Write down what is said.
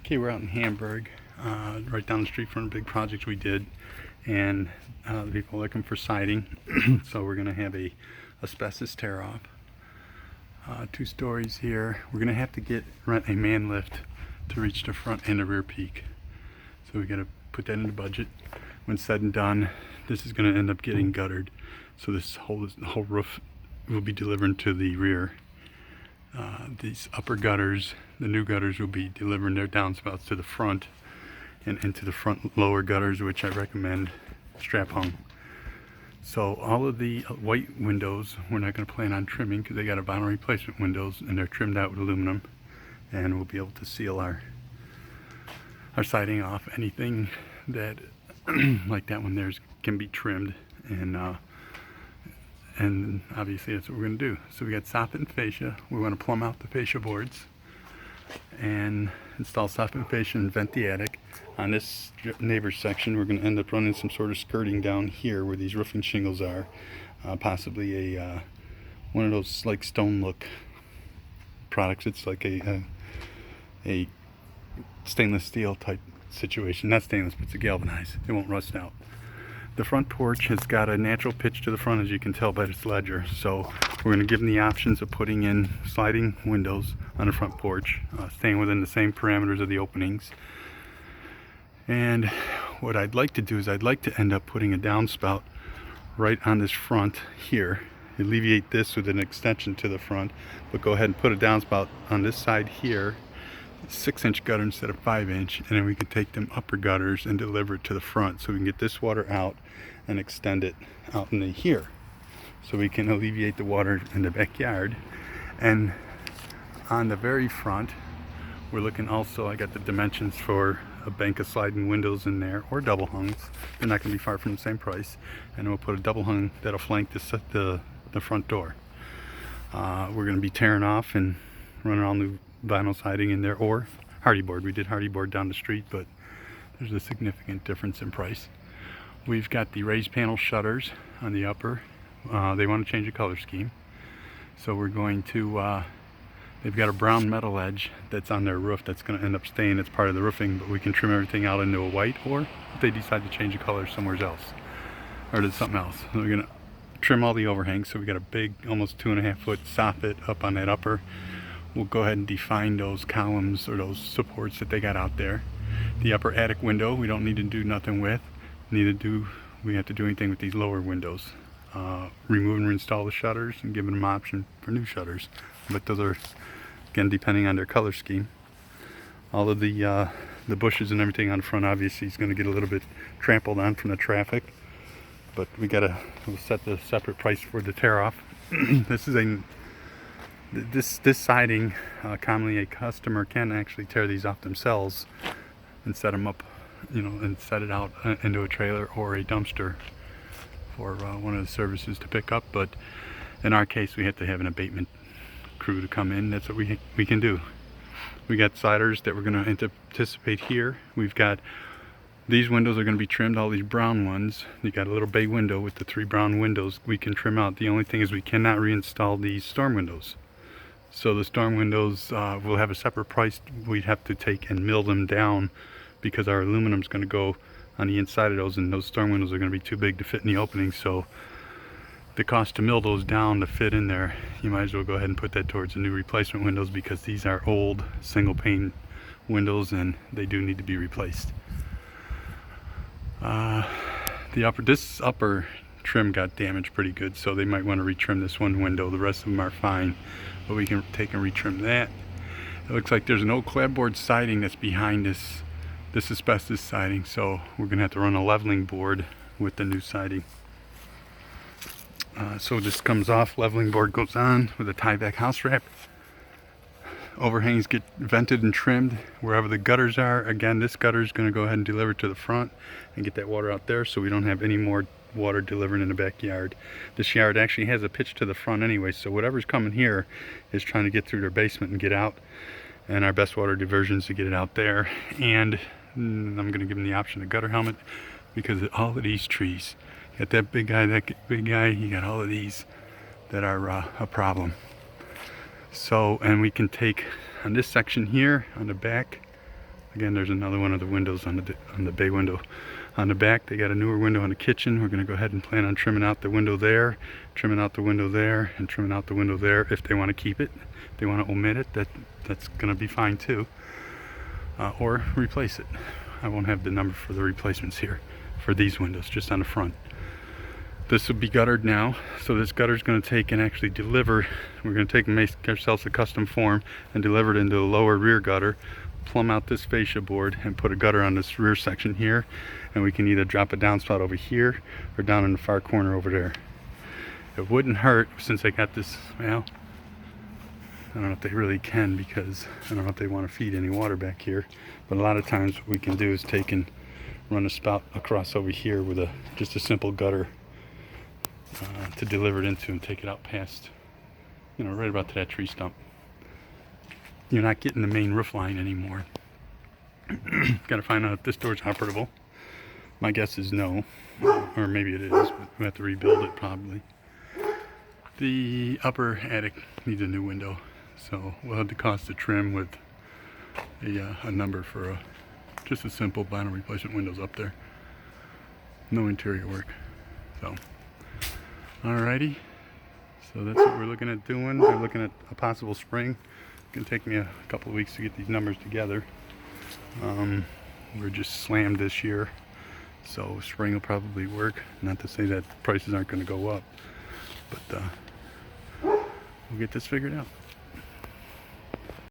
Okay, we're out in Hamburg, right down the street from a big project we did, and the people are looking for siding. So we're going to have a asbestos tear off. 2 stories here. We're going to have to rent a man lift to reach the front and the rear peak. So we got to put that in the budget. When said and done, this is going to end up getting guttered. So the whole roof will be delivered to the rear. These upper gutters, the new gutters, will be delivering their downspouts to the front and into the front lower gutters, which I recommend strap hung. So all of the white windows we're not going to plan on trimming because they got a vinyl replacement windows and they're trimmed out with aluminum, and we'll be able to seal our siding off. Anything that like that one there's can be trimmed, and obviously that's what we're going to do. So we got soffit and fascia. We want to plumb out the fascia boards and install soffit and fascia and vent the attic. On this neighbor section, we're going to end up running some sort of skirting down here where these roofing shingles are. Possibly a one of those like stone look products. It's like a stainless steel type situation. Not stainless, but it's a galvanized. It won't rust out. The front porch has got a natural pitch to the front, as you can tell by its ledger. So we're going to give them the options of putting in sliding windows on the front porch, staying within the same parameters of the openings. And what I'd like to do is I'd like to end up putting a downspout right on this front here. Alleviate this with an extension to the front, but go ahead and put a downspout on this side here, 6-inch gutter instead of 5-inch, and then we can take them upper gutters and deliver it to the front so we can get this water out and extend it out in the here, so we can alleviate the water in the backyard. And on the very front, we're looking also, I got the dimensions for a bank of sliding windows in there, or double hungs. They're not going to be far from the same price, and we'll put a double hung that'll flank the front door. We're going to be tearing off and running all new vinyl siding in there, or hardy board. We did hardy board down the street, but there's a significant difference in price. We've got the raised panel shutters on the upper. They want to change the color scheme, so we're going to they've got a brown metal edge that's on their roof that's going to end up staying as part of the roofing, but we can trim everything out into a white, or if they decide to change the color somewhere else or to something else. So we're going to trim all the overhangs. So we got a big, almost 2.5-foot soffit up on that upper. We'll go ahead and define those columns or those supports that they got out there. The upper attic window we don't need to do nothing with. Neither do we have to do anything with these lower windows. Remove and reinstall the shutters and give them an option for new shutters. But those are, again, depending on their color scheme. All of the bushes and everything on the front obviously is going to get a little bit trampled on from the traffic. But we'll set the separate price for the tear off. This siding, commonly a customer can actually tear these off themselves and set them up, and set it out into a trailer or a dumpster for one of the services to pick up. But in our case, we have to have an abatement crew to come in. That's what we can do. We got siders that we're going to anticipate here. We've got these windows are going to be trimmed, all these brown ones. You got a little bay window with the 3 brown windows we can trim out. The only thing is we cannot reinstall these storm windows. So the storm windows will have a separate price. We'd have to take and mill them down because our aluminum is going to go on the inside of those, and those storm windows are going to be too big to fit in the openings. So the cost to mill those down to fit in there, you might as well go ahead and put that towards the new replacement windows, because these are old single pane windows and they do need to be replaced. This upper trim got damaged pretty good, so they might want to retrim this one window. The rest of them are fine, but we can take and retrim that. It looks like there's an old clapboard siding that's behind this asbestos siding, so we're gonna have to run a leveling board with the new siding. So this comes off, leveling board goes on with a tie-back house wrap. Overhangs get vented and trimmed wherever the gutters are. Again, this gutter is going to go ahead and deliver to the front and get that water out there, so we don't have any more water delivering in the backyard. This yard actually has a pitch to the front anyway, so whatever's coming here is trying to get through their basement and get out, and our best water diversion is to get it out there. And I'm going to give them the option of gutter helmet, because of all of these trees. You got that big guy, you got all of these that are a problem. So, and we can take on this section here on the back, Again, there's another one of the windows on the bay window. On the back, they got a newer window in the kitchen. We're going to go ahead and plan on trimming out the window there, trimming out the window there, and trimming out the window there if they want to keep it. If they want to omit it, that's going to be fine too. Or replace it. I won't have the number for the replacements here for these windows, just on the front. This will be guttered now, so this gutter is going to take and actually deliver. We're going to take and make ourselves a custom form and deliver it into the lower rear gutter, plumb out this fascia board, and put a gutter on this rear section here, and we can either drop a downspout over here or down in the far corner over there. It wouldn't hurt, since I got this, well, I don't know if they really can, because I don't know if they want to feed any water back here, but a lot of times what we can do is take and run a spout across over here with just a simple gutter to deliver it into and take it out past, right about to that tree stump. You're not getting the main roof line anymore. Got to find out if this door's operable. My guess is no, or maybe it is, but we have to rebuild it probably. The upper attic needs a new window, so we'll have the cost to trim with a number for just a simple vinyl replacement windows up there. No interior work. So, alrighty. So that's what we're looking at doing. We're looking at a possible spring. It's gonna take me a couple of weeks to get these numbers together. We're just slammed this year, so spring will probably work. Not to say that prices aren't going to go up, but we'll get this figured out.